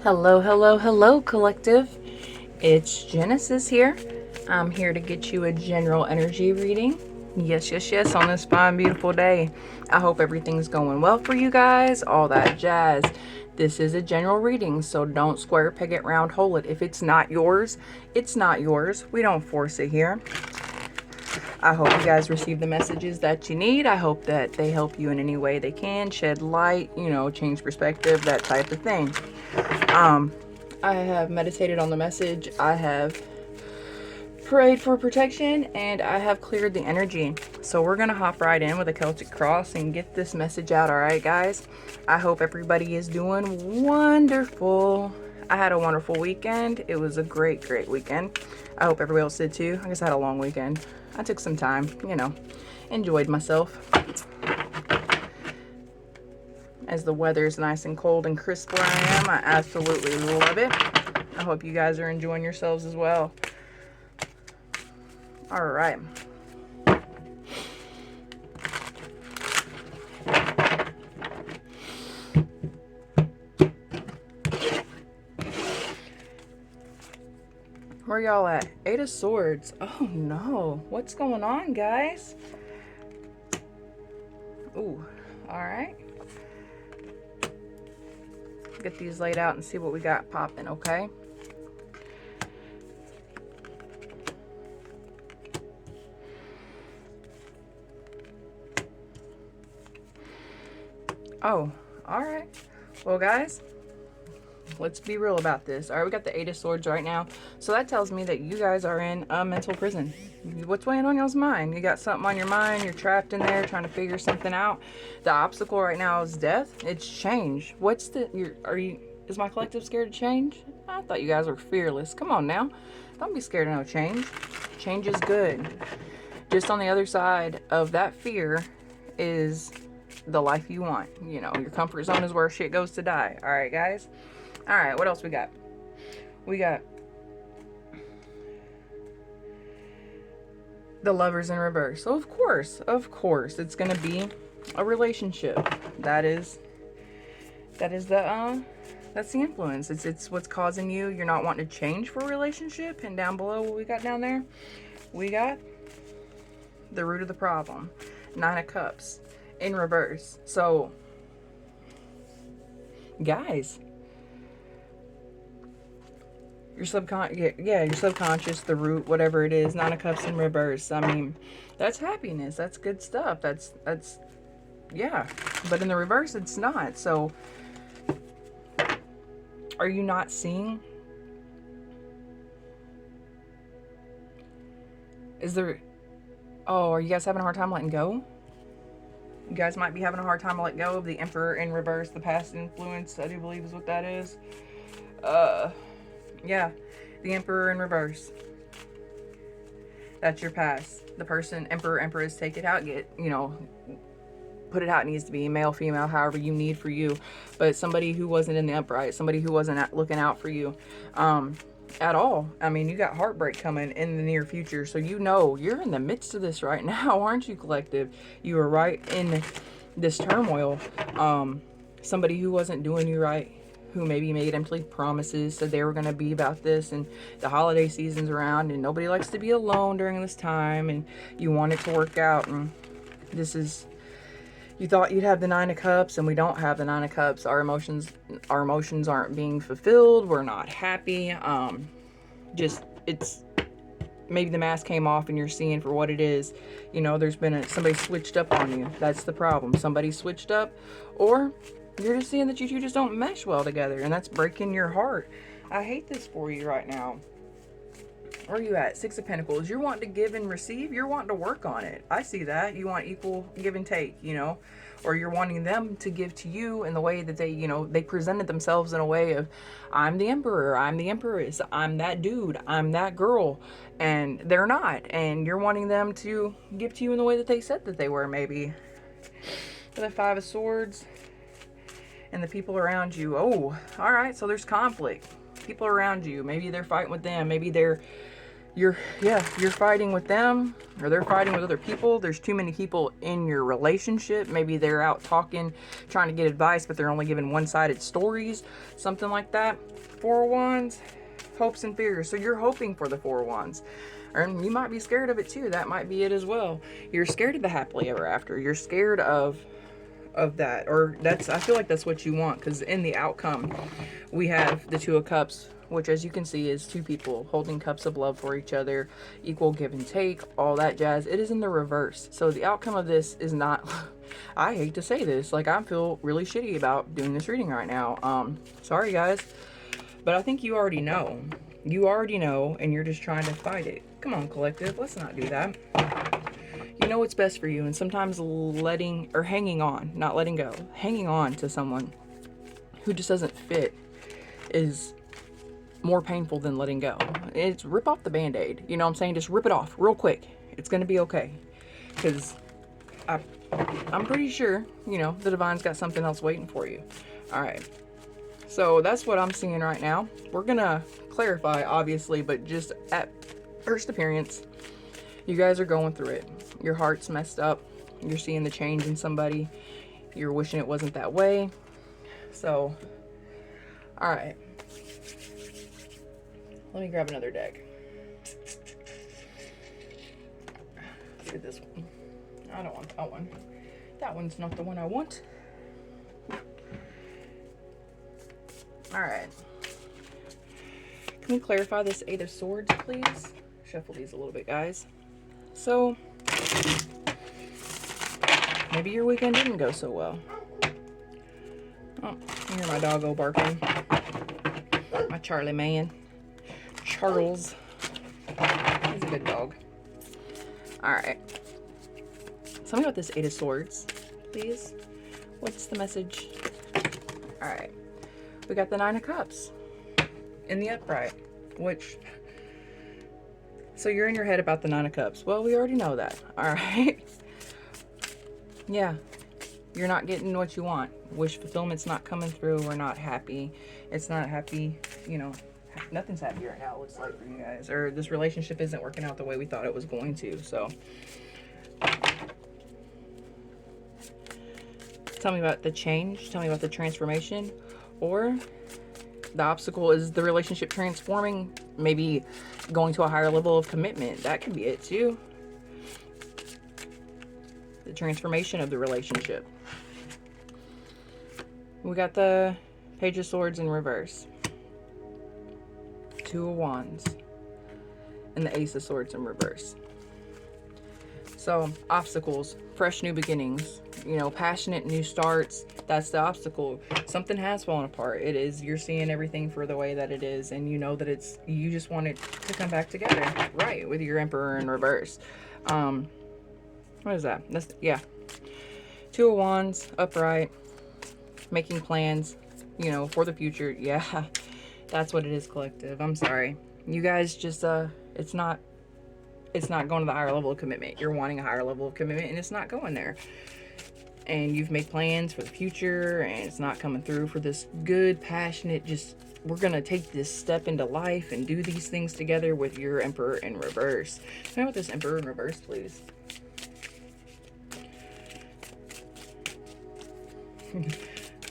Hello, hello, hello, collective. It's Genesis here. I'm here to get you a general energy reading. Yes, yes, yes, on this fine, beautiful day. I hope everything's going well for you guys, all that jazz. This is a general reading, so don't square peg it, round hole it. If it's not yours, it's not yours. We don't force it here. I hope you guys receive the messages that you need. I hope that they help you in any way they can, shed light, change perspective, that type of thing. I have meditated on the message. I have prayed for protection, and I have cleared the energy. So we're going to hop right in with a Celtic cross and get this message out. All right, guys? I hope everybody is doing wonderful. I had a wonderful weekend. It was a great, great weekend. I hope everybody else did too. I guess I had a long weekend. I took some time, enjoyed myself. As the weather's nice and cold and crisp where I am, I absolutely love it. I hope you guys are enjoying yourselves as well. All right. Where y'all at? Eight of Swords. Oh no. What's going on, guys? Ooh. All right. Get these laid out and see what we got popping, okay? Oh, all right. Well, guys, let's be real about this. All right, we got the Eight of Swords right now. So that tells me that you guys are in a mental prison. What's weighing on y'all's mind? You got something on your mind. You're trapped in there trying to figure something out. The obstacle right now is death. It's change. Is my collective scared to change? I thought you guys were fearless. Come on now. Don't be scared of no change. Change is good. Just on the other side of that fear is the life you want. Your comfort zone is where shit goes to die. All right, guys? All right, what else we got? We got the Lovers in reverse. So of course, it's going to be a relationship. That's the influence. It's what's causing you're not wanting to change for a relationship. And down below, what we got down there? We got the root of the problem. Nine of Cups in reverse. So, guys, your subconscious, the root, whatever it is, Nine of Cups in reverse. I mean, that's happiness. That's good stuff. That's yeah. But in the reverse, it's not. So, are you not seeing? Are you guys having a hard time letting go? You guys might be having a hard time to let go of the Emperor in reverse, the past influence, I do believe is what that is. Yeah, the Emperor in reverse. That's your past. The person, Emperor, Empress, take it out, put it how it needs to be, male, female, however you need for you. But somebody who wasn't in the upright, somebody who wasn't looking out for you at all. I mean, you got heartbreak coming in the near future. So you're in the midst of this right now, aren't you, collective? You are right in this turmoil. Somebody who wasn't doing you right, who maybe made empty promises, said they were going to be about this, and the holiday season's around, and nobody likes to be alone during this time, and you want it to work out, and you thought you'd have the Nine of Cups, and we don't have the Nine of Cups. Our emotions aren't being fulfilled. We're not happy. It's maybe the mask came off and you're seeing for what it is. There's been somebody switched up on you. That's the problem. Somebody switched up, or you're just seeing that you two just don't mesh well together, and that's breaking your heart. I hate this for you right now. Where are you at? Six of Pentacles. You're wanting to give and receive. You're wanting to work on it. I see that. You want equal give and take, or you're wanting them to give to you in the way that they presented themselves in a way of, I'm the Emperor, I'm the Empress, I'm that dude, I'm that girl, and they're not. And you're wanting them to give to you in the way that they said that they were, maybe. For the Five of Swords and the people around you. Oh, all right. So there's conflict. People around you. Maybe they're fighting with them. Maybe they're you're fighting with them, or they're fighting with other people. There's too many people in your relationship. Maybe they're out talking, trying to get advice, but they're only giving one-sided stories, something like that. Four of Wands, hopes and fears. So you're hoping for the Four of Wands, and you might be scared of it too. That might be it as well. You're scared of the happily ever after. You're scared of that, or I feel like that's what you want, because in the outcome we have the Two of Cups, which, as you can see, is two people holding cups of love for each other, equal give and take, all that jazz. It is in the reverse. So the outcome of this is not, I hate to say this, like, I feel really shitty about doing this reading right now. Sorry guys, but I think you already know. You already know, and you're just trying to fight it. Come on, collective, let's not do that. You know what's best for you, and sometimes hanging on, not letting go, hanging on to someone who just doesn't fit is more painful than letting go. It's rip off the band-aid, you know what I'm saying? Just rip it off real quick. It's gonna be okay, because I'm pretty sure, you know, the divine's got something else waiting for you. All right, so that's what I'm seeing right now. We're gonna clarify, obviously, but just at first appearance, you guys are going through it. Your heart's messed up. You're seeing the change in somebody. You're wishing it wasn't that way. So, all right. Let me grab another deck. Let's get this one. I don't want that one. That one's not the one I want. All right. Can we clarify this Eight of Swords, please? Shuffle these a little bit, guys. So, maybe your weekend didn't go so well. Oh, I hear my doggo barking. My Charlie man. Charles. He's a good dog. Alright. Tell me about this Eight of Swords, please. What's the message? Alright. We got the Nine of Cups in the upright, which... So you're in your head about the Nine of Cups. Well, we already know that. Alright. Yeah. You're not getting what you want. Wish fulfillment's not coming through. We're not happy. It's not happy, you know. Nothing's happy right now, it looks like, for you guys. Or this relationship isn't working out the way we thought it was going to. So, tell me about the change. Tell me about the transformation. Or the obstacle is the relationship transforming. Maybe going to a higher level of commitment. That could be it too. The transformation of the relationship. We got the Page of Swords in reverse. Two of Wands. And the Ace of Swords in reverse. So, obstacles, fresh new beginnings, you know, passionate new starts. That's the obstacle. Something has fallen apart. It is, you're seeing everything for the way that it is, and you know that it's, you just want it to come back together, right, with your Emperor in reverse. What is that? That's, yeah. Two of Wands, upright, making plans, you know, for the future. Yeah, that's what it is, collective. I'm sorry. You guys just, it's not going to the higher level of commitment. You're wanting a higher level of commitment, and it's not going there. And you've made plans for the future, and it's not coming through for this good, passionate, just, we're going to take this step into life and do these things together with your Emperor in reverse. Tell me about this Emperor in reverse, please.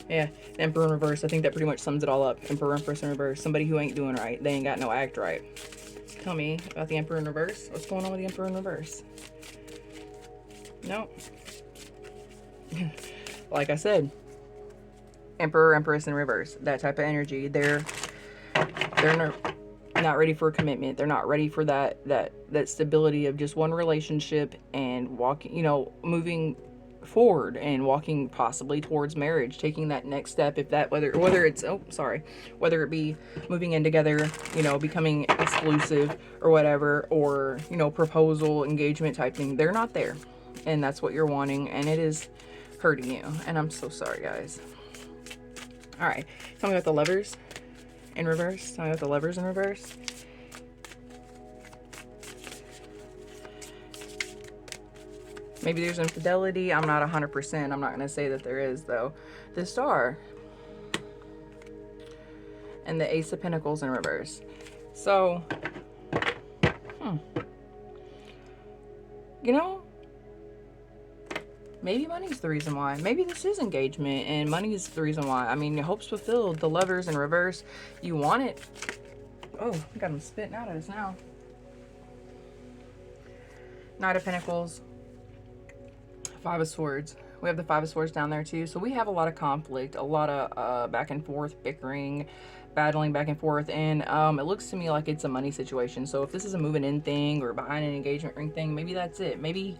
Yeah, Emperor in reverse. I think that pretty much sums it all up. Emperor, Empress in reverse. Somebody who ain't doing right. They ain't got no act right. Tell me about the Emperor in reverse. What's going on with the Emperor in reverse? Nope. Like I said, Emperor, Empress in reverse. That type of energy. They're not ready for a commitment. They're not ready for that stability of just one relationship and walking, you know, moving forward and walking possibly towards marriage, taking that next step. If that, whether it's, whether it be moving in together, you know, becoming exclusive or whatever, or, you know, proposal, engagement type thing, they're not there. And that's what you're wanting, and it is hurting you. And I'm so sorry, guys. All right, tell me about the Lovers in reverse. Tell me about the Lovers in reverse. Maybe there's infidelity. I'm not 100%. I'm not going to say that there is, though. The Star. And the Ace of Pentacles in reverse. So, you know, maybe money's the reason why. Maybe this is engagement and money is the reason why. I mean, your hope's fulfilled. The Lovers in reverse. You want it. Oh, I got him spitting out at us now. Knight of Pentacles. Five of Swords. We have the Five of Swords down there too. So we have a lot of conflict, a lot of back and forth, bickering, battling back and forth. And it looks to me like it's a money situation. So if this is a moving in thing or behind an engagement ring thing, maybe that's it. Maybe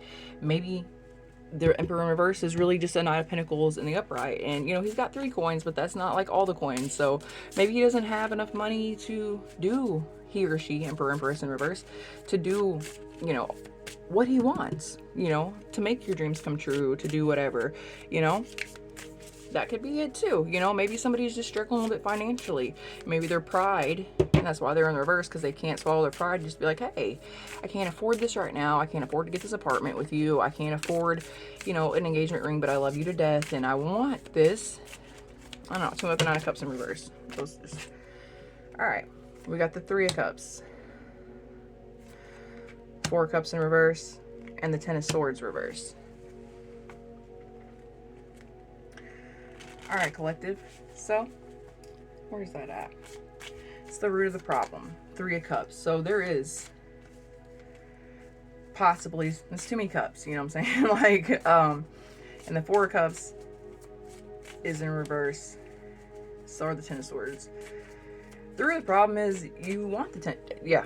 the Emperor in reverse is really just a Knight of Pentacles in the upright. And, you know, he's got 3 coins, but that's not like all the coins. So maybe he doesn't have enough money to do, he or she, Emperor, Empress in reverse, to do, you know, what he wants, you know, to make your dreams come true, to do whatever, you know. That could be it too. You know, maybe somebody's just struggling a little bit financially. Maybe their pride, and that's why they're in the reverse, because they can't swallow their pride. Just be like, hey, I can't afford this right now. I can't afford to get this apartment with you. I can't afford, you know, an engagement ring, but I love you to death and I want this. I don't know. 2 of the 9 of Cups in reverse. All right. We got the 3 of Cups. 4 of Cups in reverse. And the 10 of Swords reverse. Alright, collective. So, where's that at? It's the root of the problem. 3 of Cups. So there is possibly, it's too many cups, you know what I'm saying? Like, and the 4 of Cups is in reverse. So are the 10 of Swords. The root of the problem is you want the 10, yeah.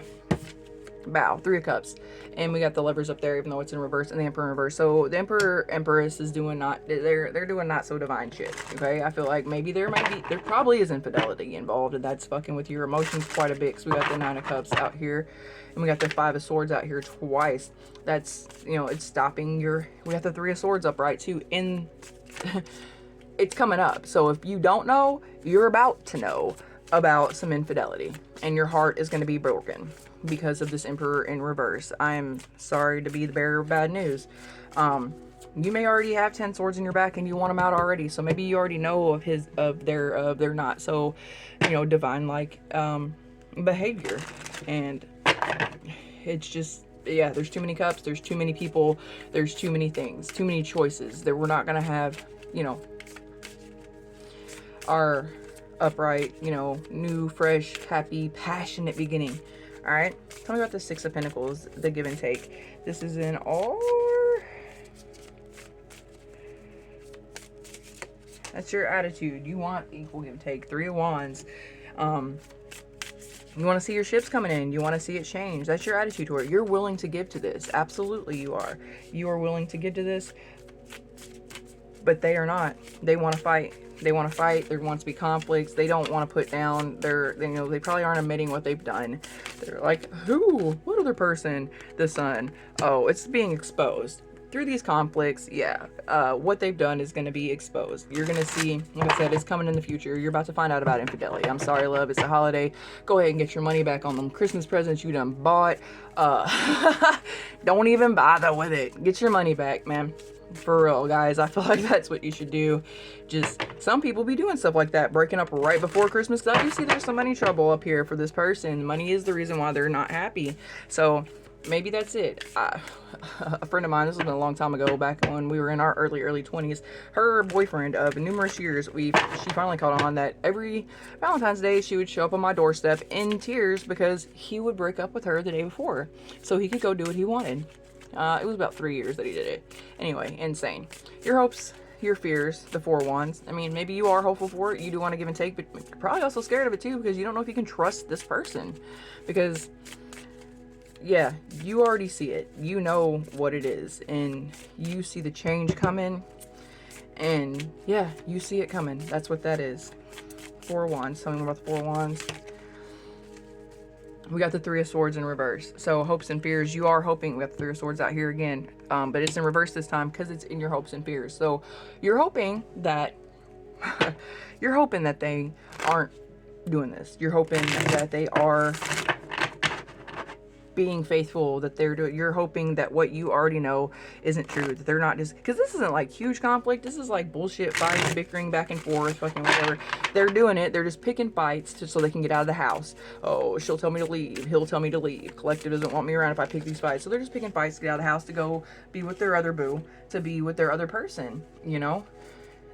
Bow, 3 of Cups. And we got the Lovers up there, even though it's in reverse, and the Emperor in reverse. So the Emperor, Empress is doing they're doing not so divine shit. Okay, I feel like maybe there probably is infidelity involved, and that's fucking with your emotions quite a bit. Because we got the 9 of Cups out here, and we got the 5 of Swords out here twice. That's, you know, it's stopping your. We got the 3 of Swords upright too. In it's coming up. So if you don't know, you're about to know about some infidelity, and your heart is going to be broken because of this Emperor in reverse. I'm sorry to be the bearer of bad news. You may already have 10 swords in your back and you want them out already, so maybe you already know of their not so, you know, divine like behavior. And it's just, yeah, there's too many cups, there's too many people, there's too many things, too many choices that we're not gonna have, you know, our upright, you know, new, fresh, happy, passionate beginning. All right, tell me about the 6 of Pentacles, the give and take. This is in all. That's your attitude. You want equal give and take. 3 of Wands. You want to see your ships coming in. You want to see it change. That's your attitude toward it. You're willing to give to this. Absolutely, you are. You are willing to give to this. But they are not. They want to fight. They want to fight. There wants to be conflicts. They don't want to put down their, you know, they probably aren't admitting what they've done. They're like, who? What other person? The Sun. Oh, it's being exposed. Through these conflicts, yeah, what they've done is going to be exposed. You're going to see, like I said, it's coming in the future. You're about to find out about infidelity. I'm sorry, love. It's a holiday. Go ahead and get your money back on them Christmas presents you done bought. Don't even bother with it. Get your money back, man. For real, guys. I feel like that's what you should do. Just, some people be doing stuff like that, breaking up right before Christmas. I do see there's some money trouble up here for this person. Money is the reason why they're not happy. So maybe that's it. A friend of mine, this has been a long time ago, back when we were in our early 20s, her boyfriend of numerous years, she finally caught on that every Valentine's Day she would show up on my doorstep in tears because he would break up with her the day before so he could go do what he wanted. It was about 3 years that he did it. Anyway, insane. Your hopes, your fears, the 4 Wands. I mean, maybe you are hopeful for it. You do want to give and take, but you're probably also scared of it too because you don't know if you can trust this person. Because, yeah, you already see it. You know what it is. And you see the change coming. And, yeah, you see it coming. That's what that is. 4 Wands. Tell me more about the 4 Wands. We got the 3 of Swords in reverse. So hopes and fears, you are hoping. We got the 3 of Swords out here again. But it's in reverse this time because it's in your hopes and fears. So you're hoping that they aren't doing this. You're hoping that they are being faithful, that they're doing, you're hoping that what you already know isn't true, that they're not just, because this isn't like huge conflict, this is like bullshit, fighting, bickering back and forth, fucking whatever. They're doing it, they're just picking fights so they can get out of the house. Oh, she'll tell me to leave, he'll tell me to leave, collective doesn't want me around if I pick these fights. So they're just picking fights to get out of the house, to go be with their other boo, to be with their other person, you know,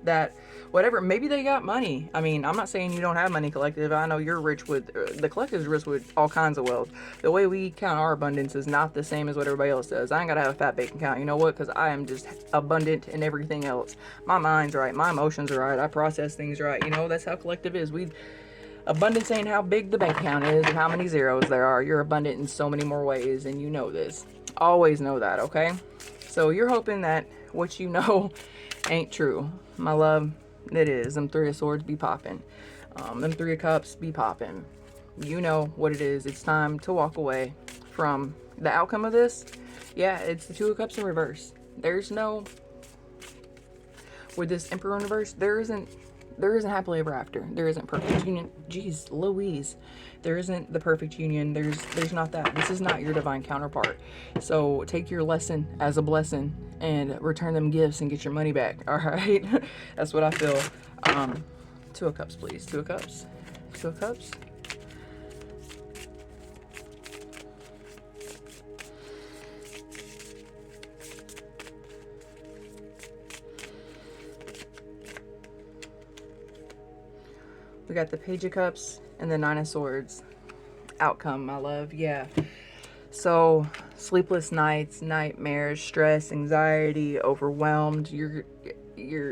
that whatever, maybe they got money. I mean, I'm not saying you don't have money, collective. I know you're rich with, the collective's rich with all kinds of wealth. The way we count our abundance is not the same as what everybody else does. I ain't gotta have a fat bank account. You know what? Because I am just abundant in everything else. My mind's right, my emotions are right, I process things right. You know, that's how collective is. Abundance ain't how big the bank account is and how many zeros there are. You're abundant in so many more ways, and you know this. Always know that, okay? So you're hoping that what you know ain't true. My love, it is. Them Three of Swords be popping. Them Three of Cups be popping. You know what it is. It's time to walk away from the outcome of this. Yeah, it's the Two of Cups in reverse. There's no, with this Emperor in reverse, there isn't happily ever after. There isn't perfect union. Jeez Louise. There isn't the perfect union. There's not that. This is not your divine counterpart. So take your lesson as a blessing and return them gifts and get your money back. All right. That's what I feel. Two of Cups, please. Two of Cups. Two of Cups. We got the Page of Cups and the Nine of Swords. Outcome, my love. Yeah. So, sleepless nights, nightmares, stress, anxiety, overwhelmed. You're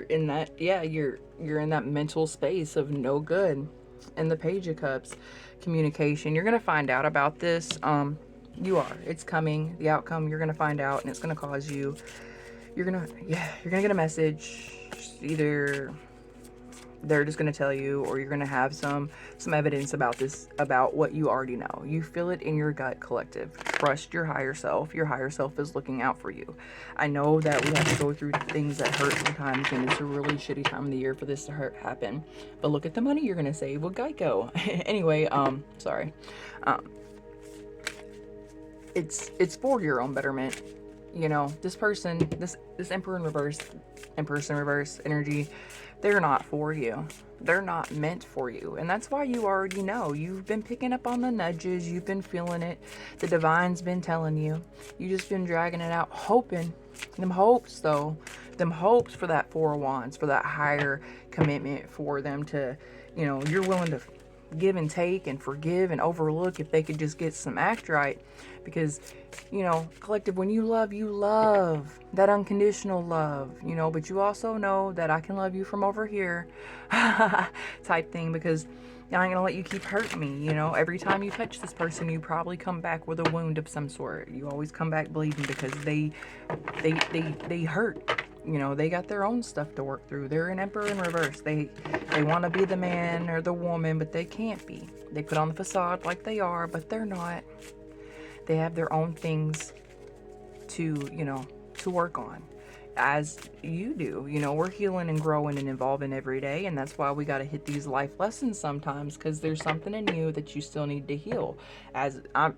in that, yeah, you're in that mental space of no good. And the Page of Cups, communication. You're going to find out about this. You are. It's coming. The outcome, you're going to find out, and it's going to cause you, you're going to get a message. Either they're just going to tell you, or you're going to have some evidence about this, about what you already know. You feel it in your gut, collective. Trust your higher self. Your higher self is looking out for you. I know that we have to go through things that hurt sometimes, and it's a really shitty time of the year for this to happen. But look at the money you're going to save with Geico. Anyway, sorry. It's for your own betterment. You know, this person, this Emperor in reverse, Empress in reverse energy, they're not for you. They're not meant for you. And that's why you already know. You've been picking up on the nudges. You've been feeling it. The divine's been telling you. You just been dragging it out, hoping. Them hopes, though. Them hopes for that Four of Wands, for that higher commitment, for them to, you know, you're willing to give and take and forgive and overlook if they could just get some act right. Because, you know, collective, when you love that unconditional love, you know, but you also know that I can love you from over here type thing, because I ain't gonna let you keep hurting me. You know, every time you touch this person, you probably come back with a wound of some sort. You always come back bleeding because they hurt. You know, they got their own stuff to work through. They're an Emperor in reverse. They want to be the man or the woman, but they can't be. They put on the facade like they are, but they're not. They have their own things to, you know, to work on, as you do. You know, we're healing and growing and evolving every day, and that's why we got to hit these life lessons sometimes, because there's something in you that you still need to heal. As I'm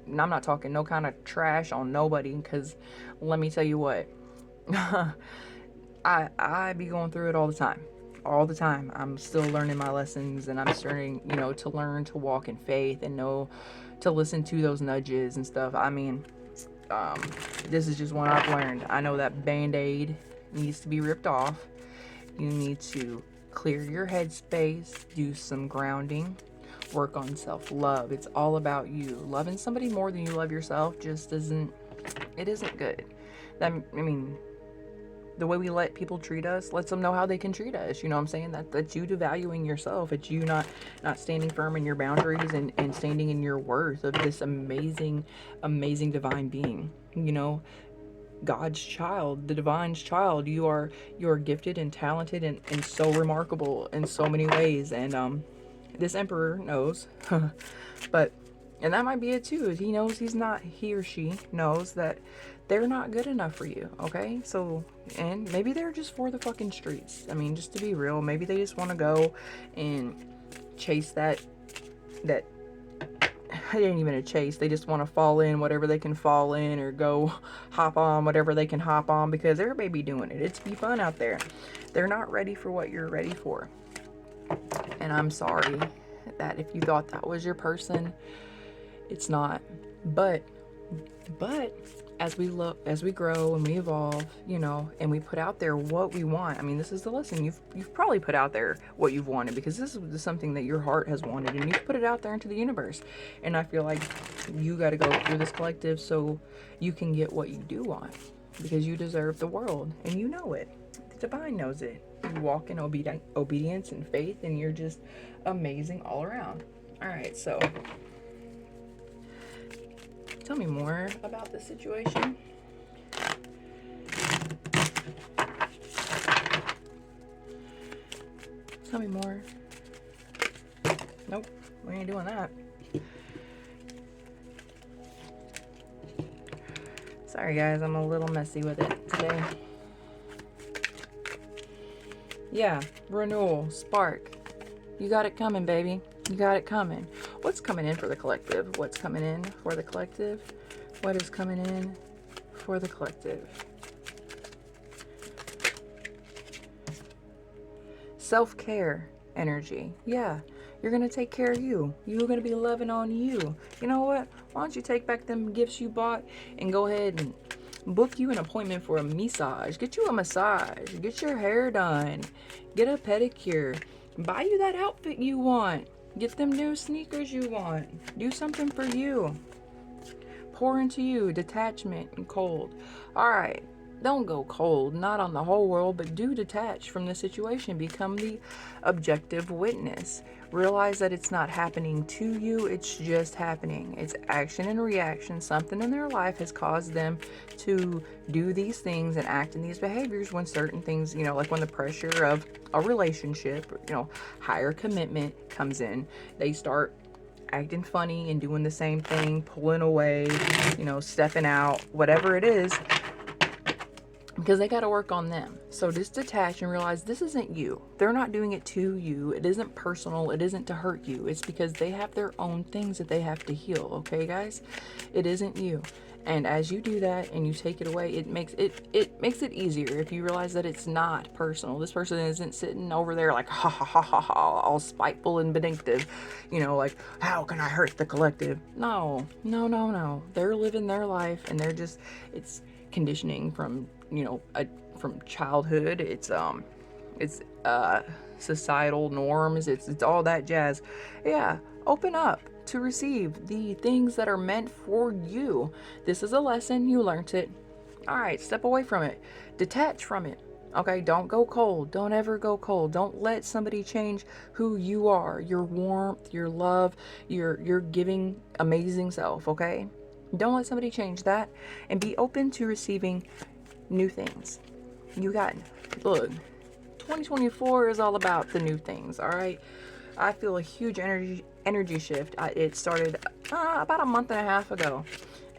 not talking no kind of trash on nobody, because let me tell you what, I be going through it all the time. I'm still learning my lessons, and I'm starting, you know, to learn to walk in faith and know to listen to those nudges and stuff. I mean, this is just one I've learned. I know that band-aid needs to be ripped off. You need to clear your headspace, do some grounding, work on self-love. It's all about you. Loving somebody more than you love yourself just isn't good. The way we let people treat us lets them know how they can treat us. You know what I'm saying? That's you devaluing yourself. It's you not standing firm in your boundaries and standing in your worth of this amazing divine being. You know, God's child, the divine's child. You are gifted and talented and so remarkable in so many ways. And this Emperor knows. And that might be it too. He or she knows that they're not good enough for you, okay? So, and maybe they're just for the fucking streets. I mean, just to be real, maybe they just want to go and chase that it ain't even a chase. They just want to fall in whatever they can fall in, or go hop on whatever they can hop on, because everybody be doing it. It's be fun out there. They're not ready for what you're ready for. And I'm sorry that if you thought that was your person, it's not. But as we look, as we grow and we evolve, you know, and we put out there what we want. I mean, this is the lesson. You've probably put out there what you've wanted, because this is something that your heart has wanted, and you've put it out there into the universe. And I feel like you got to go through this collective so you can get what you do want, because you deserve the world, and you know it. The divine knows it. You walk in obedience and faith, and you're just amazing all around. All right, so tell me more about the situation. Tell me more. Nope, we ain't doing that. Sorry guys, I'm a little messy with it today. Yeah, renewal, spark. You got it coming, baby. You got it coming. What's coming in for the collective? What's coming in for the collective? What is coming in for the collective? Self-care energy. Yeah, you're going to take care of you. You're going to be loving on you. You know what? Why don't you take back them gifts you bought and go ahead and book you an appointment for a massage. Get you a massage. Get your hair done. Get a pedicure. Buy you that outfit you want. Get them new sneakers you want. Do something for you. Pour into you. Detachment and cold. All right. Don't go cold. Not on the whole world, but do detach from the situation. Become the objective witness. Realize that it's not happening to you. It's just happening. It's action and reaction. Something in their life has caused them to do these things and act in these behaviors when certain things, you know, like when the pressure of a relationship, you know, higher commitment comes in, they start acting funny and doing the same thing, pulling away, you know, stepping out, whatever it is, because they got to work on them. So just detach and realize this isn't you. They're not doing it to you. It isn't personal. It isn't to hurt you. It's because they have their own things that they have to heal. Okay, guys? It isn't you. And as you do that and you take it away, it makes it easier if you realize that it's not personal. This person isn't sitting over there like ha ha ha ha ha, all spiteful and vindictive, you know, like how can I hurt the collective? No. They're living their life, and they're just, it's conditioning from, you know, from childhood. It's societal norms. It's all that jazz. Yeah, open up to receive the things that are meant for you. This is a lesson. You learned it. All right, step away from it. Detach from it. Okay, don't go cold. Don't ever go cold. Don't let somebody change who you are, your warmth, your love, your giving amazing self, okay? Don't let somebody change that, and be open to receiving new things. You got, look, 2024 is all about the new things, all right? I feel a huge energy shift. It started about a month and a half ago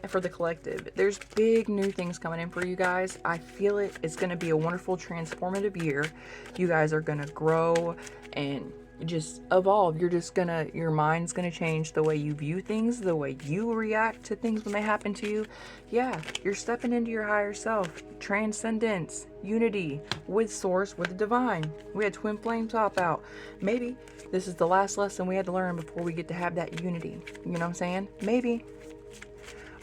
for the collective. There's big new things coming in for you guys. I feel it. It's going to be a wonderful, transformative year. You guys are going to grow and just evolve. Your mind's gonna change, the way you view things, the way you react to things when they happen to you. Yeah, you're stepping into your higher self, transcendence, unity with source, with the divine. We had twin flame top out. Maybe this is the last lesson we had to learn before we get to have that unity. You know what I'm saying? Maybe.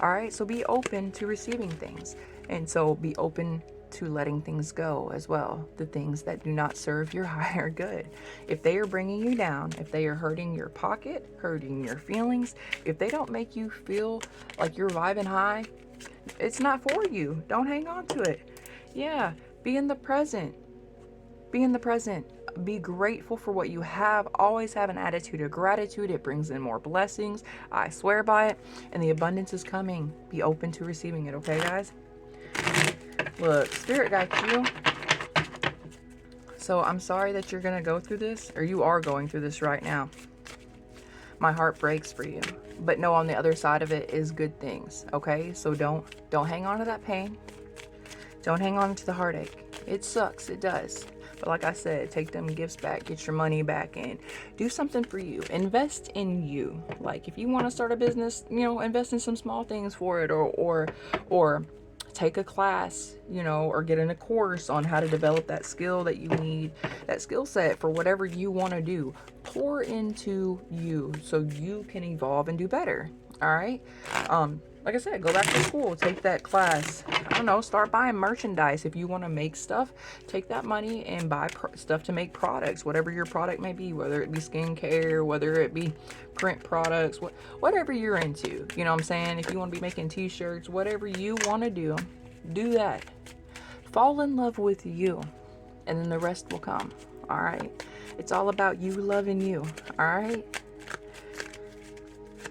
All right, so be open to receiving things, and so be open to letting things go as well, the things that do not serve your higher good. If they are bringing you down, if they are hurting your pocket, hurting your feelings, if they don't make you feel like you're vibing high, it's not for you. Don't hang on to it. Yeah, be in the present. Be in the present. Be grateful for what you have. Always have an attitude of gratitude. It brings in more blessings. I swear by it. And the abundance is coming. Be open to receiving it, okay, guys? Look, Spirit got you. So I'm sorry that you're going to go through this, or you are going through this right now. My heart breaks for you. But know on the other side of it is good things, okay? So don't hang on to that pain. Don't hang on to the heartache. It sucks. It does. But like I said, take them gifts back, get your money back, and do something for you. Invest in you. Like if you want to start a business, invest in some small things for it, or take a class, or get in a course on how to develop that skill that you need, that skill set for whatever you want to do. Pour into you so you can evolve and do better. All right. Like I said, go back to school, take that class. I don't know, start buying merchandise. If you want to make stuff, take that money and buy stuff to make products, whatever your product may be, whether it be skincare, whether it be print products, whatever you're into. You know what I'm saying? If you want to be making t-shirts, whatever you want to do that. Fall in love with you, and then the rest will come. All right? It's all about you loving you. All right?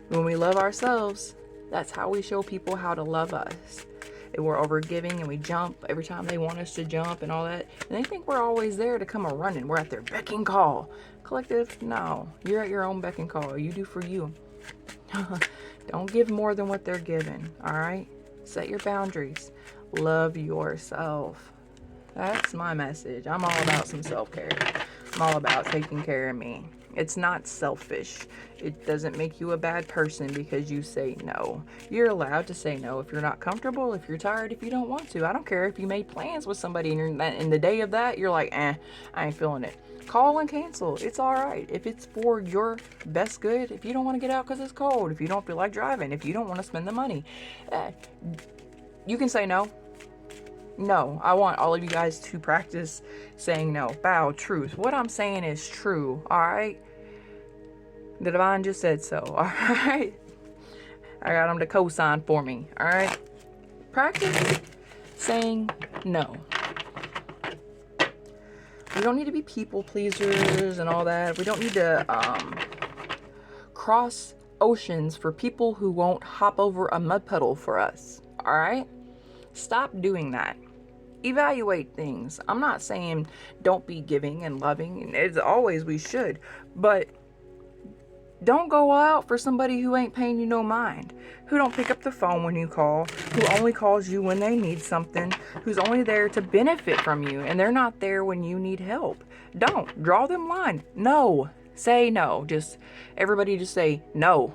When we love ourselves, that's how we show people how to love us. And we're overgiving and we jump every time they want us to jump and all that. And they think we're always there to come a running. We're at their beck and call. Collective, no. You're at your own beck and call. You do for you. Don't give more than what they're giving. All right? Set your boundaries. Love yourself. That's my message. I'm all about some self-care. I'm all about taking care of me. It's not selfish. It doesn't make you a bad person because you say no. You're allowed to say no if you're not comfortable, if you're tired, if you don't want to. I don't care if you made plans with somebody and in the day of that, you're like, I ain't feeling it. Call and cancel. It's all right. If it's for your best good, if you don't want to get out because it's cold, if you don't feel like driving, if you don't want to spend the money, you can say no. No, I want all of you guys to practice saying no. Bow, truth. What I'm saying is true, all right? The divine just said so, all right? I got them to co-sign for me, all right? Practice saying no. We don't need to be people pleasers and all that. We don't need to cross oceans for people who won't hop over a mud puddle for us, all right? Stop doing that. Evaluate things. I'm not saying don't be giving and loving. As always, we should. But don't go out for somebody who ain't paying you no mind, who don't pick up the phone when you call, who only calls you when they need something, who's only there to benefit from you, and they're not there when you need help. Don't. Draw them line. No. Say no. Everybody just say no.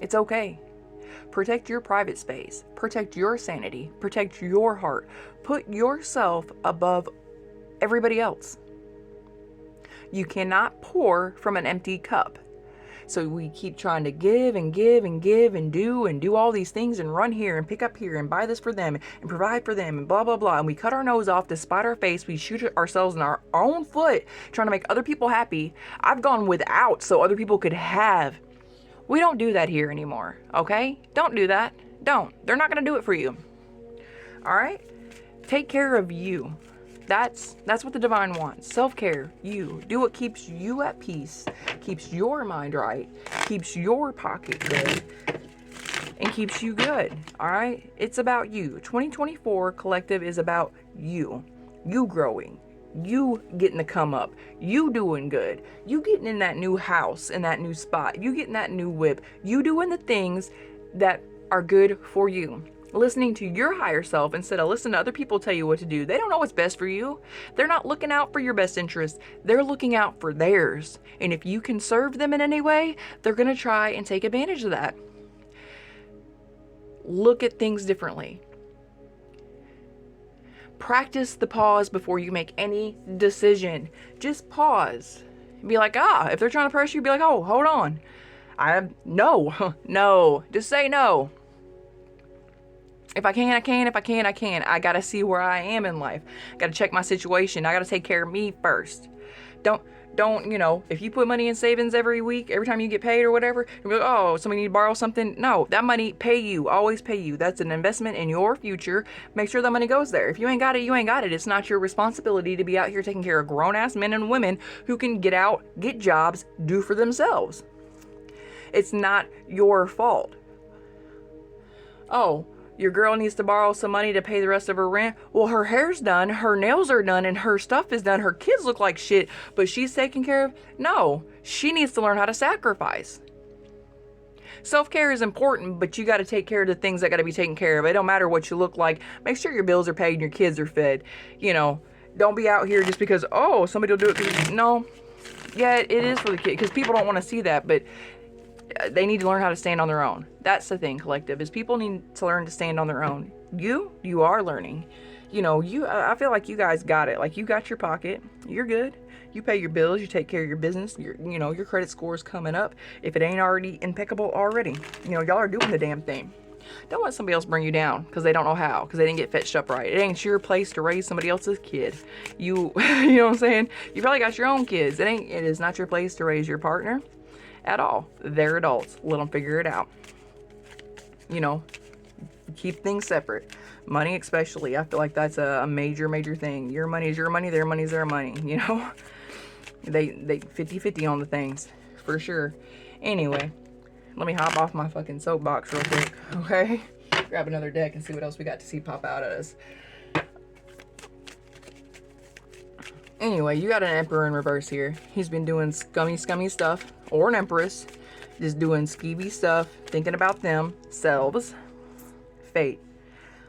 It's okay. Protect your private space. Protect your sanity. Protect your heart. Put yourself above everybody else. You cannot pour from an empty cup. So we keep trying to give and give and give and do all these things and run here and pick up here and buy this for them and provide for them and blah, blah, blah. And we cut our nose off to spite our face. We shoot ourselves in our own foot trying to make other people happy. I've gone without so other people could have. We don't do that here anymore, okay? Don't do that. Don't. They're not going to do it for you. All right? Take care of you. That's what the divine wants. Self-care. You. Do what keeps you at peace, keeps your mind right, keeps your pocket good, and keeps you good. All right? It's about you. 2024 Collective is about you. You growing. You getting to come up, you doing good, you getting in that new house, in that new spot, you getting that new whip, you doing the things that are good for you. Listening to your higher self instead of listening to other people tell you what to do. They don't know what's best for you. They're not looking out for your best interest. They're looking out for theirs. And if you can serve them in any way, they're going to try and take advantage of that. Look at things differently. Practice the pause before you make any decision. Just pause. Be like, if they're trying to pressure you, be like, oh, hold on. No. Just say no. If I can, I can. If I can, I can. I got to see where I am in life. Got to check my situation. I got to take care of me first. Don't, if you put money in savings every week, every time you get paid or whatever, you're like, oh, somebody need to borrow something. No, that money pay you, always pay you. That's an investment in your future. Make sure that money goes there. If you ain't got it, you ain't got it. It's not your responsibility to be out here taking care of grown ass men and women who can get out, get jobs, do for themselves. It's not your fault. Oh, your girl needs to borrow some money to pay the rest of her rent. Well, her hair's done, her nails are done, and her stuff is done. Her kids look like shit, but she's taken care of. No, she needs to learn how to sacrifice. Self-care is important, but you got to take care of the things that got to be taken care of. It don't matter what you look like. Make sure your bills are paid and your kids are fed. You know, don't be out here just because, oh, somebody will do it. No, yeah, it is for the kid, because people don't want to see that, but they need to learn how to stand on their own. That's the thing, collective, is people need to learn to stand on their own. You are learning. You know, I feel like you guys got it. Like, you got your pocket. You're good. You pay your bills. You take care of your business. Your credit score is coming up. If it ain't already impeccable already, y'all are doing the damn thing. Don't let somebody else bring you down because they don't know how, because they didn't get fetched up right. It ain't your place to raise somebody else's kid. You know what I'm saying? You probably got your own kids. It is not your place to raise your partner at all. They're adults. Let them figure it out. Keep things separate. Money especially. I feel like that's a major thing. Your money is your money. Their money is their money. They 50-50 on the things. For sure. Anyway, let me hop off my fucking soapbox real quick. Okay? Grab another deck and see what else we got to see pop out at us. Anyway, you got an Emperor in reverse here. He's been doing scummy stuff. Or an Empress. Just doing skeevy stuff. Thinking about themselves. Fate.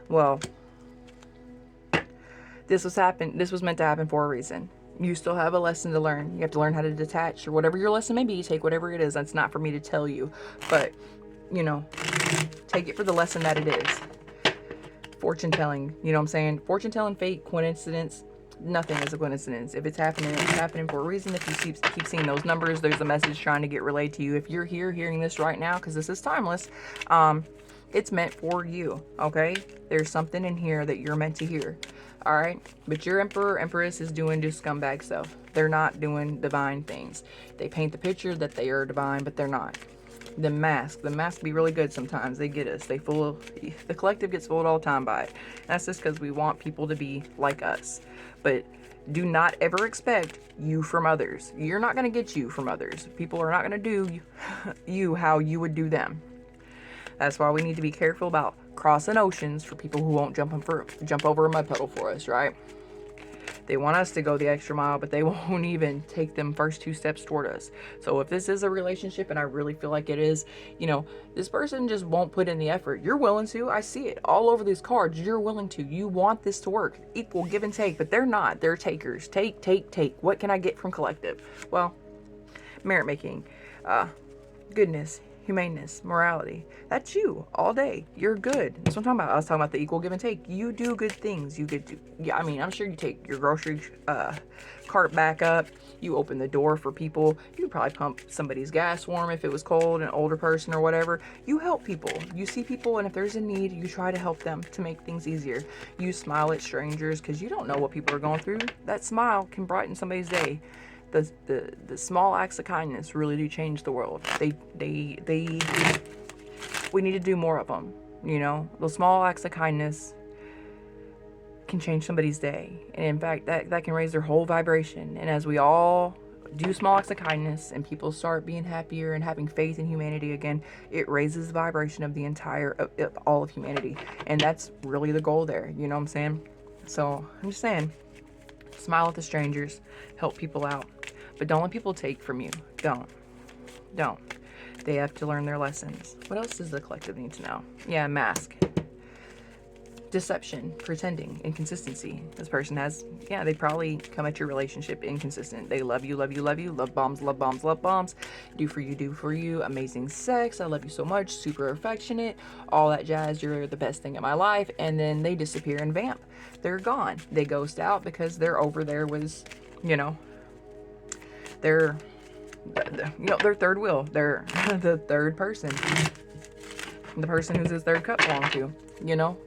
Well, this was meant to happen for a reason. You still have a lesson to learn. You have to learn how to detach, or whatever your lesson may be. Take whatever it is. That's not for me to tell you, but take it for the lesson that it is. Fortune telling, you know what I'm saying? Fortune telling, fate, coincidence. Nothing is a coincidence. If it's happening for a reason. If you keep seeing those numbers, there's a message trying to get relayed to you. If you're here hearing this right now, because this is timeless, it's meant for you, okay? There's something in here that you're meant to hear, all right? But your Emperor, Empress is doing just scumbag stuff. They're not doing divine things. They paint the picture that they are divine, but they're not. The mask be really good sometimes. They get us. The collective gets fooled all the time by it. That's just because we want people to be like us. But do not ever expect you from others. You're not going to get you from others. People are not going to do you how you would do them. That's why we need to be careful about crossing oceans for people who won't jump over a mud puddle for us, right? They want us to go the extra mile, but they won't even take them first 2 steps toward us. So if this is a relationship, and I really feel like it is, this person just won't put in the effort. You're willing to. I see it all over these cards. You're willing to. You want this to work. Equal give and take, but they're not. They're takers. Take. What can I get from collective? Well, merit making, goodness, humaneness, morality. That's you all day. You're good. That's what I'm talking about. I was talking about the equal give and take. You do good things. I'm sure you take your grocery cart back up. You open the door for people. You probably pump somebody's gas for them if it was cold, an older person or whatever. You help people. You see people, and if there's a need, you try to help them to make things easier. You smile at strangers because you don't know what people are going through. That smile can brighten somebody's day. The small acts of kindness really do change the world. We need to do more of them. Those small acts of kindness can change somebody's day, and in fact, that can raise their whole vibration. And as we all do small acts of kindness, and people start being happier and having faith in humanity again, it raises the vibration of the all of humanity, and that's really the goal there. You know what I'm saying? So I'm just saying, smile at the strangers, help people out. But don't let people take from you. Don't. They have to learn their lessons. What else does the collective need to know? Yeah, mask. Deception, pretending, inconsistency. This person they probably come at your relationship inconsistent. They love you, love bombs. Do for you, amazing sex, I love you so much, super affectionate, all that jazz, you're the best thing in my life, and then they disappear and vamp. They're gone. They ghost out because they're over there with, they're their third wheel. They're the third person. The person who's his third cup belong to.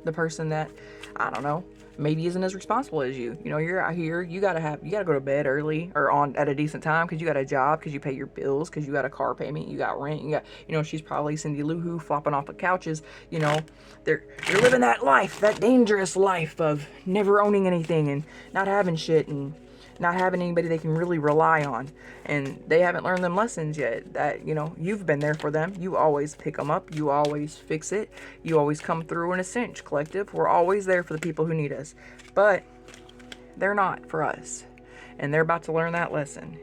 The person that, I don't know, maybe isn't as responsible as you. You're out here, you gotta go to bed early or at a decent time because you got a job, because you pay your bills, because you got a car payment, you got rent, you got, she's probably Cindy Lou Who flopping off the couches. They're living that life, that dangerous life of never owning anything and not having shit and not having anybody they can really rely on, and they haven't learned them lessons yet. That you've been there for them. You always pick them up. You always fix it. You always come through in a cinch. Collective, we're always there for the people who need us, but they're not for us, and they're about to learn that lesson.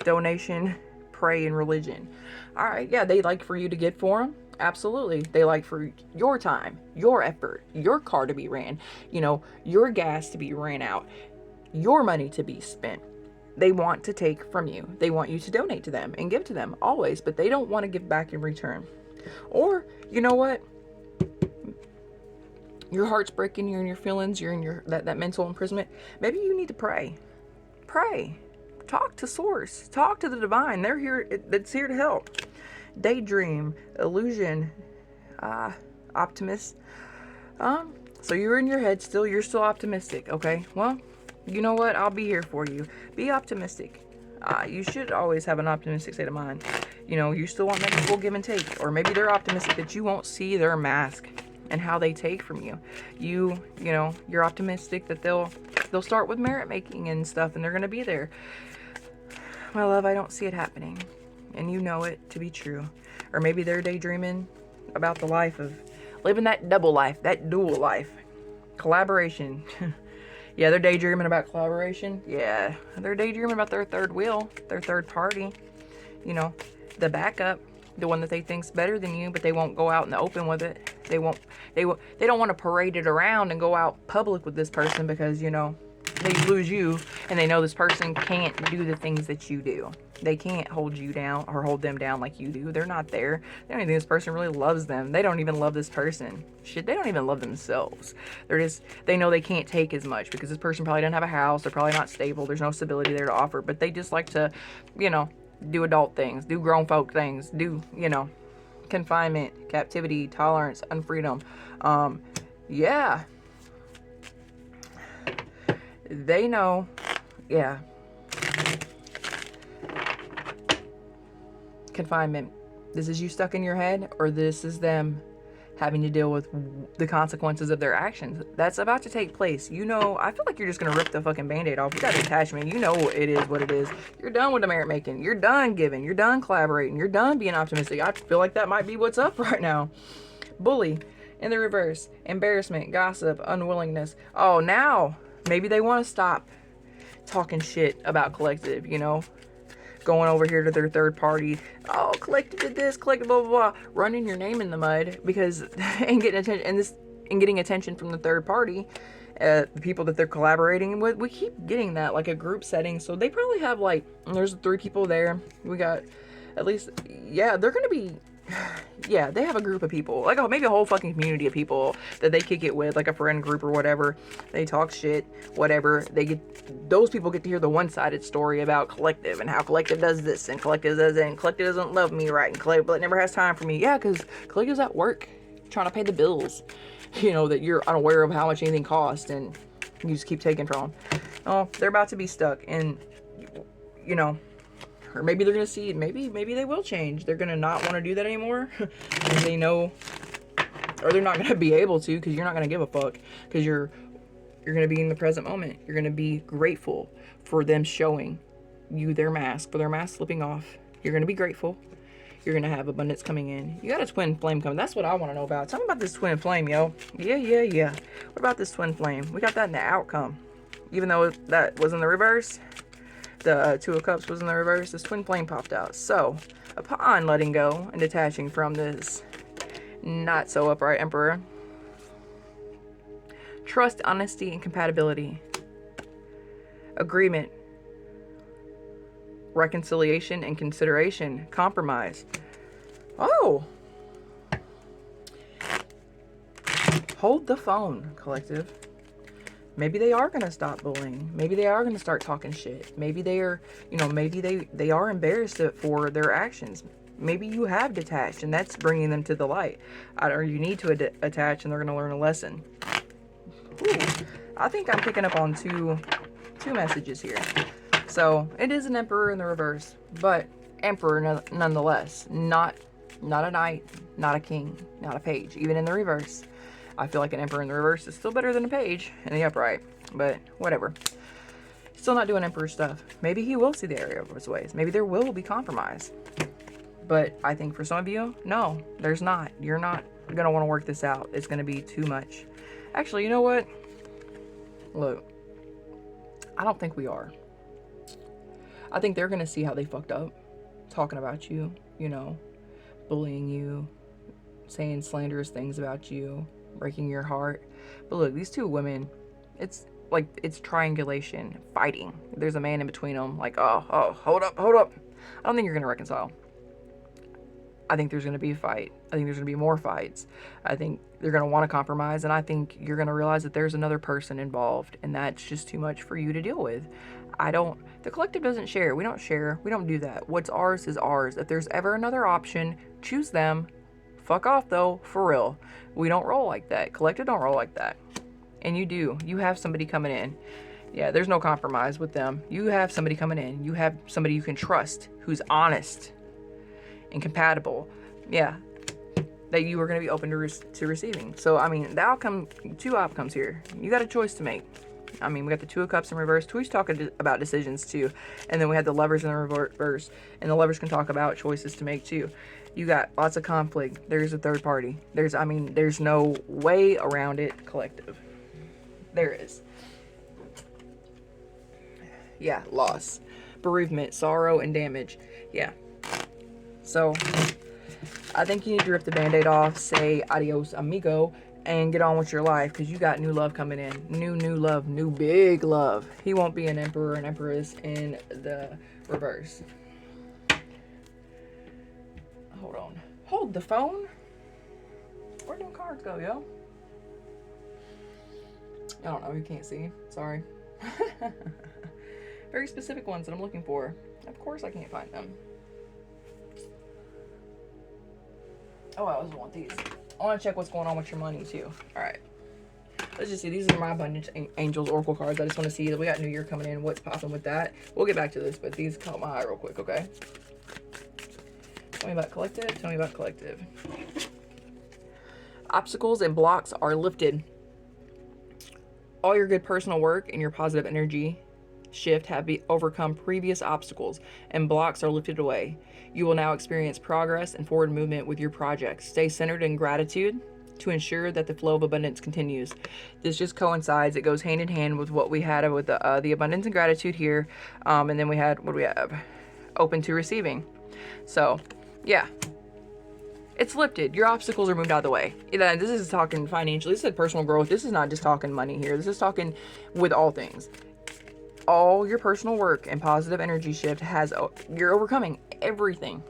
Donation, pray, and religion. All right, yeah, they'd like for you to get for them. Absolutely. They like for your time, your effort, your car to be ran, your gas to be ran out, your money to be spent. They want to take from you. They want you to donate to them and give to them always, but they don't want to give back in return. Or, you know what? Your heart's breaking, you're in your feelings, you're in that mental imprisonment. Maybe you need to pray. Pray. Talk to source. Talk to the divine. They're here. It's here to help. Daydream, illusion, optimist. So you're in your head still. You're still optimistic. Okay. Well, you know what? I'll be here for you. Be optimistic. You should always have an optimistic state of mind. You still want that equal give and take, or maybe they're optimistic that you won't see their mask and how they take from you. You're optimistic that they'll start with merit making and stuff, and they're gonna be there. My love, I don't see it happening, and you know it to be true. Or maybe they're daydreaming about the life of living that double life, that dual life, collaboration. Yeah, they're daydreaming about collaboration. Yeah, they're daydreaming about their third wheel, their third party. The backup, the one that they think's better than you, but they won't go out in the open with it. They don't want to parade it around and go out public with this person because, they lose you and they know this person can't do the things that you do. They can't hold you down or hold them down like you do. They're not there. They don't even think this person really loves them. They don't even love this person. Shit, they don't even love themselves. They know they can't take as much because this person probably doesn't have a house. They're probably not stable. There's no stability there to offer, but they just like to, do adult things, do grown folk things, do, confinement, captivity, tolerance, unfreedom. Yeah. They know, yeah. Confinement. This is you stuck in your head, or this is them having to deal with the consequences of their actions. That's about to take place. I feel like you're just gonna rip the fucking band-aid off. You got attachment. You know it is what it is. You're done with the merit making. You're done giving. You're done collaborating. You're done being optimistic. I feel like that might be what's up right now. Bully. In the reverse. Embarrassment. Gossip. Unwillingness. Oh, now maybe they want to stop talking shit about collective, going over here to their third party. Oh, collective did this, collective blah, blah, blah. Running your name in the mud because, and getting attention from the third party, the people that they're collaborating with. We keep getting that, like a group setting. So they probably have there's 3 people there. We got at least, yeah, they're going to be, yeah, they have a group of people, maybe a whole fucking community of people that they kick it with, like a friend group or whatever. They talk shit, whatever. Those people get to hear the one-sided story about collective and how collective does this and collective does that and collective doesn't love me right and collective never has time for me. Yeah, because collective's at work trying to pay the bills, that you're unaware of how much anything costs and you just keep taking from them. Oh, they're about to be stuck and, or maybe they're going to see it. Maybe they will change. They're going to not want to do that anymore. Because they know, or they're not going to be able to because you're not going to give a fuck. Because you're going to be in the present moment. You're going to be grateful for them showing you their mask, for their mask slipping off. You're going to be grateful. You're going to have abundance coming in. You got a twin flame coming. That's what I want to know about. Tell me about this twin flame, yo. Yeah. What about this twin flame? We got that in the outcome. Even though that was in the reverse. The 2 of Cups was in the reverse. This twin flame popped out. So, upon letting go and detaching from this not so upright Emperor, trust, honesty, and compatibility, agreement, reconciliation, and consideration, compromise. Oh! Hold the phone, collective. Maybe they are going to stop bullying. Maybe they are going to start talking shit. Maybe they are, maybe they are embarrassed for their actions. Maybe you have detached and that's bringing them to the light. Or you need to attach and they're going to learn a lesson. Ooh, I think I'm picking up on two messages here. So it is an Emperor in the reverse, but Emperor nonetheless. Not a knight, not a king, not a page. Even in the reverse. I feel like an Emperor in the reverse is still better than a page in the upright, but whatever. Still not doing Emperor stuff. Maybe he will see the area of his ways. Maybe there will be compromise. But I think for some of you, no, there's not. You're not going to want to work this out. It's going to be too much. Actually, you know what? Look, I don't think we are. I think they're going to see how they fucked up. Talking about you, bullying you, saying slanderous things about you, breaking your heart. But look, these two women, it's like it's triangulation, fighting. There's a man in between them. Like, oh, hold up. I don't think you're gonna reconcile. I think there's going to be a fight. I think there's going to be more fights. I think they're going to want to compromise, and I think you're going to realize that there's another person involved, and that's just too much for you to deal with. The collective doesn't share. We don't share. We don't do that. What's ours is ours. If there's ever another option, choose them. Fuck off, though, for real. We don't roll like that. Collective don't roll like that. And you do. You have somebody coming in. Yeah, there's no compromise with them. You have somebody coming in. You have somebody you can trust, who's honest and compatible, yeah, that you are going to be open to receiving. So, I mean, two outcomes here. You got a choice to make. I mean, we got the Two of Cups in reverse. Two's talking about decisions too. And then we had the Lovers in the reverse. And the Lovers can talk about choices to make too. You got lots of conflict. There's a third party. There's no way around it, collective. There is. Yeah, loss, bereavement, sorrow, and damage. Yeah. So, I think you need to rip the band-aid off, say adios amigo, and get on with your life, because you got new love coming in. New love, new big love. He won't be an emperor and empress in the reverse. Hold on. Hold the phone. Where'd them cards go, yo? I don't know, you can't see. Sorry. Very specific ones that I'm looking for. Of course I can't find them. Oh, I also want these. I want to check what's going on with your money, too. Alright. Let's just see. These are my Abundance Angels Oracle cards. I just want to see that we got New Year coming in. What's popping with that? We'll get back to this, but these caught my eye real quick, okay? Tell me about collective. Tell me about collective. Obstacles and blocks are lifted. All your good personal work and your positive energy shift have overcome previous obstacles, and blocks are lifted away. You will now experience progress and forward movement with your projects. Stay centered in gratitude to ensure that the flow of abundance continues. This just coincides. It goes hand in hand with what we had with the abundance and gratitude here. And then we had, what do we have? Open to receiving. So, yeah. It's lifted. Your obstacles are moved out of the way. This is talking financially. This is personal growth. This is not just talking money here. This is talking with all things. All your personal work and positive energy shift you're overcoming everything.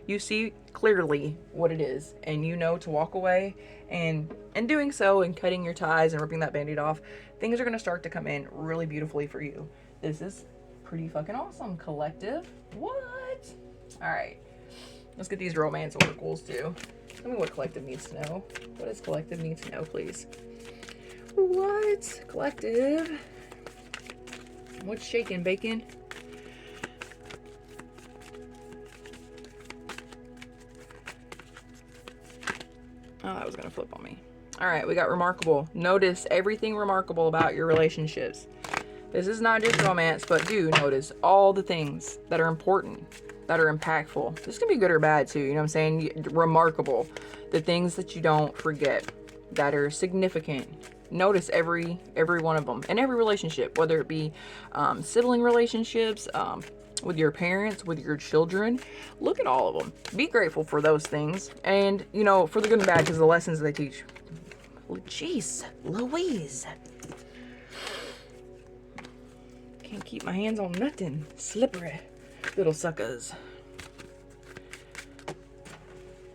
You see clearly what it is, and you know to walk away, and in doing so and cutting your ties and ripping that band-aid off, things are going to start to come in really beautifully for you. This is pretty fucking awesome, collective. What? All right. Let's get these romance oracles too. Tell me what collective needs to know. What does collective need to know, please? What? Collective. What's shaking, bacon? Oh, that was going to flip on me. All right, we got remarkable. Notice everything remarkable about your relationships. This is not just romance, but do notice all the things that are important, that are impactful. This can be good or bad too, you know what I'm saying? Remarkable. The things that you don't forget, that are significant. Notice every one of them, and every relationship, whether it be sibling relationships, with your parents, with your children. Look at all of them. Be grateful for those things, and you know, for the good and bad, because the lessons they teach. Jeez Louise, can't keep my hands on nothing. Slippery little suckers.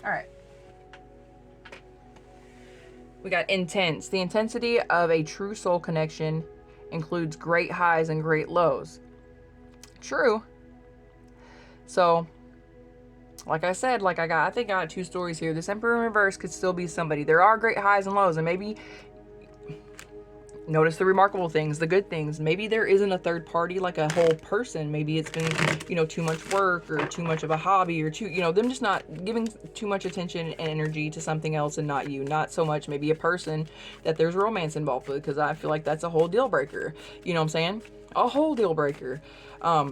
All right. We got intense. The intensity of a true soul connection includes great highs and great lows. True. So, like I said, I think I got two stories here. This Emperor in reverse could still be somebody. There are great highs and lows, and maybe notice the remarkable things, the good things. Maybe there isn't a third party, like a whole person. Maybe it's been, too much work, or too much of a hobby, or them just not giving too much attention and energy to something else and not you. Not so much maybe a person that there's romance involved with, because I feel like that's a whole deal breaker. You know what I'm saying? A whole deal breaker.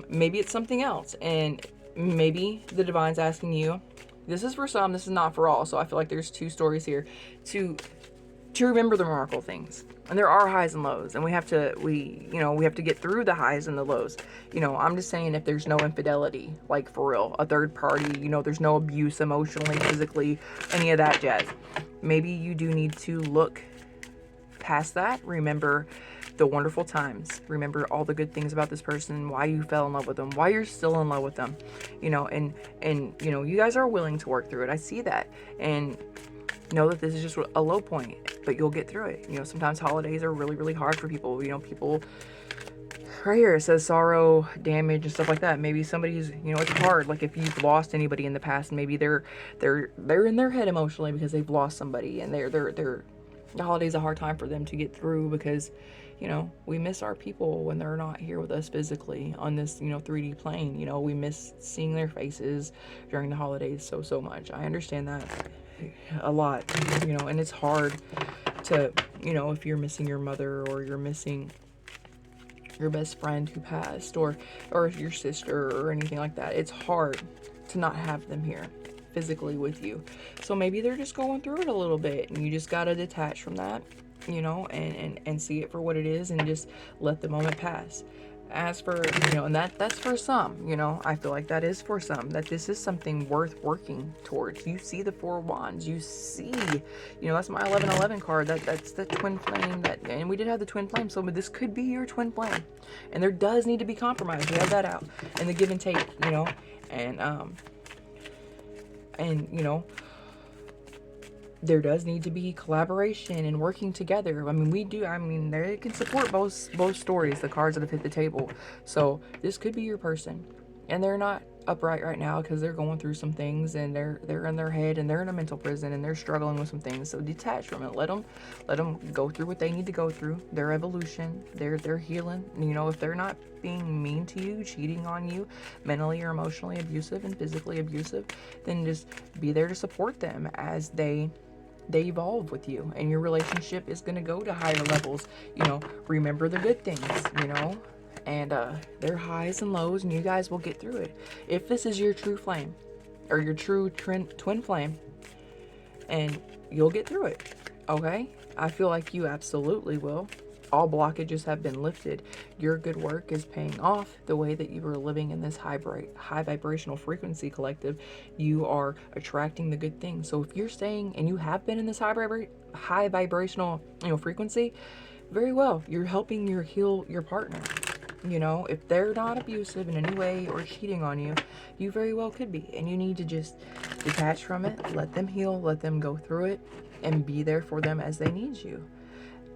Maybe it's something else, and maybe the divine's asking you, this is for some, this is not for all. So I feel like there's two stories here, to to remember the remarkable things. And there are highs and lows, and we have to get through the highs and the lows. I'm just saying, if there's no infidelity, like for real, a third party, there's no abuse emotionally, physically, any of that jazz. Maybe you do need to look past that. Remember the wonderful times. Remember all the good things about this person, why you fell in love with them, why you're still in love with them. And you guys are willing to work through it. I see that. And know that this is just a low point, but you'll get through it. Sometimes holidays are really, really hard for people. People, right here, it says sorrow, damage, and stuff like that. Maybe somebody's, it's hard. Like if you've lost anybody in the past, maybe they're in their head emotionally because they've lost somebody, and the holiday's a hard time for them to get through because, we miss our people when they're not here with us physically on this, 3D plane. We miss seeing their faces during the holidays so much. I understand that a lot, and it's hard to, if you're missing your mother, or you're missing your best friend who passed, or your sister or anything like that. It's hard to not have them here physically with you. So maybe they're just going through it a little bit, and you just got to detach from that, and see it for what it is, and just let the moment pass. As for, and that's for some, I feel like that is for some, that this is something worth working towards. You see the 4 wands, you see, that's my 1111 card, that's the twin flame, and we did have the twin flame, so this could be your twin flame, and there does need to be compromise. We have that out, and the give and take, and there does need to be collaboration and working together. They can support both stories, the cards that have hit the table. So this could be your person, and they're not upright right now because they're going through some things, and they're in their head, and they're in a mental prison, and they're struggling with some things. So detach from it. Let them go through what they need to go through. Their evolution, their healing. If they're not being mean to you, cheating on you, mentally or emotionally abusive and physically abusive, then just be there to support them as they evolve with you, and your relationship is going to go to higher levels. Remember the good things, and there are highs and lows, and you guys will get through it. If this is your true flame, or your true twin flame, and you'll get through it. Okay, I feel like you absolutely will. All blockages have been lifted. Your good work is paying off. The way that you are living in this high vibrational frequency collective, you are attracting the good things. So if you're staying, and you have been in this high vibrational frequency, very well, you're helping heal your partner. If they're not abusive in any way or cheating on you, you very well could be. And you need to just detach from it, let them heal, let them go through it, and be there for them as they need you.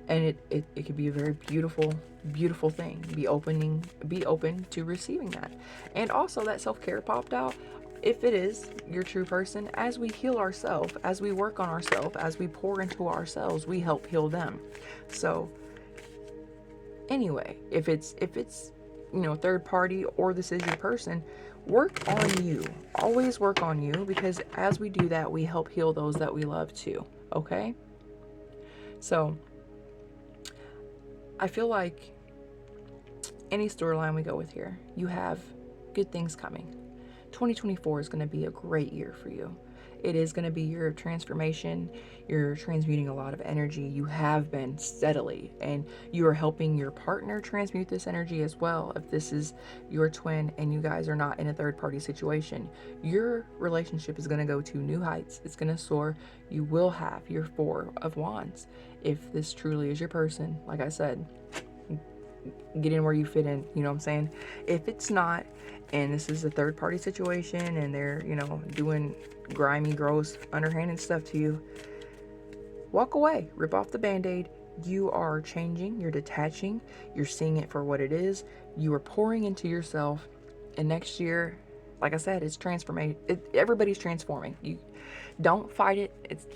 And it could be a very beautiful, beautiful thing. Be open to receiving that. And also, that self-care popped out. If it is your true person, as we heal ourselves, as we work on ourselves, as we pour into ourselves, we help heal them. So anyway, if it's third party, or this is your person, work on you. Always work on you, because as we do that, we help heal those that we love too. Okay? So I feel like any storyline we go with here, you have good things coming. 2024 is going to be a great year for you. It is going to be your transformation. You're transmuting a lot of energy. You have been steadily, and you are helping your partner transmute this energy as well. If this is your twin and you guys are not in a third party situation, your relationship is going to go to new heights. It's going to soar. You will have your 4 of Wands. If this truly is your person, like I said, get in where you fit in, you know what I'm saying? If it's not, and this is a third party situation, and they're, doing grimy, gross, underhanded stuff to you, walk away, rip off the band-aid. You are changing, you're detaching, you're seeing it for what it is, you are pouring into yourself, and next year, like I said, it's transformation. Everybody's transforming. You don't fight it.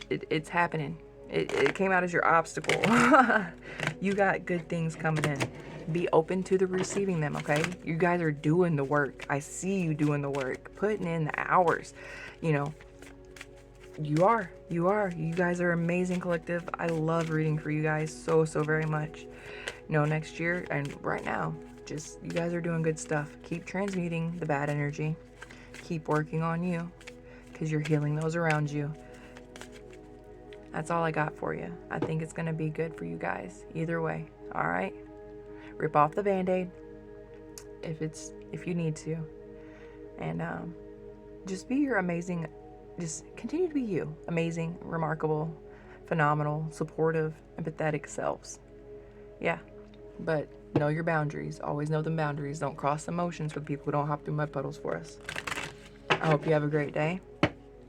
It's happening. It came out as your obstacle. You got good things coming in. Be open to the receiving them, okay? You guys are doing the work. I see you doing the work, putting in the hours. You are. You guys are amazing collective. I love reading for you guys so very much. Next year and right now, just you guys are doing good stuff. Keep transmuting the bad energy. Keep working on you, because you're healing those around you. That's all I got for you. I think it's going to be good for you guys either way. All right? Rip off the Band-Aid if you need to. And just be your amazing, just continue to be you. Amazing, remarkable, phenomenal, supportive, empathetic selves. Yeah. But know your boundaries. Always know them boundaries. Don't cross emotions with people who don't hop through mud puddles for us. I hope you have a great day.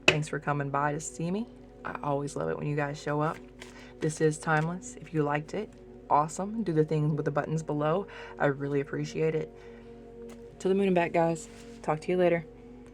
Thanks for coming by to see me. I always love it when you guys show up. This is Timeless. If you liked it, awesome. Do the thing with the buttons below. I really appreciate it. To the moon and back, guys. Talk to you later.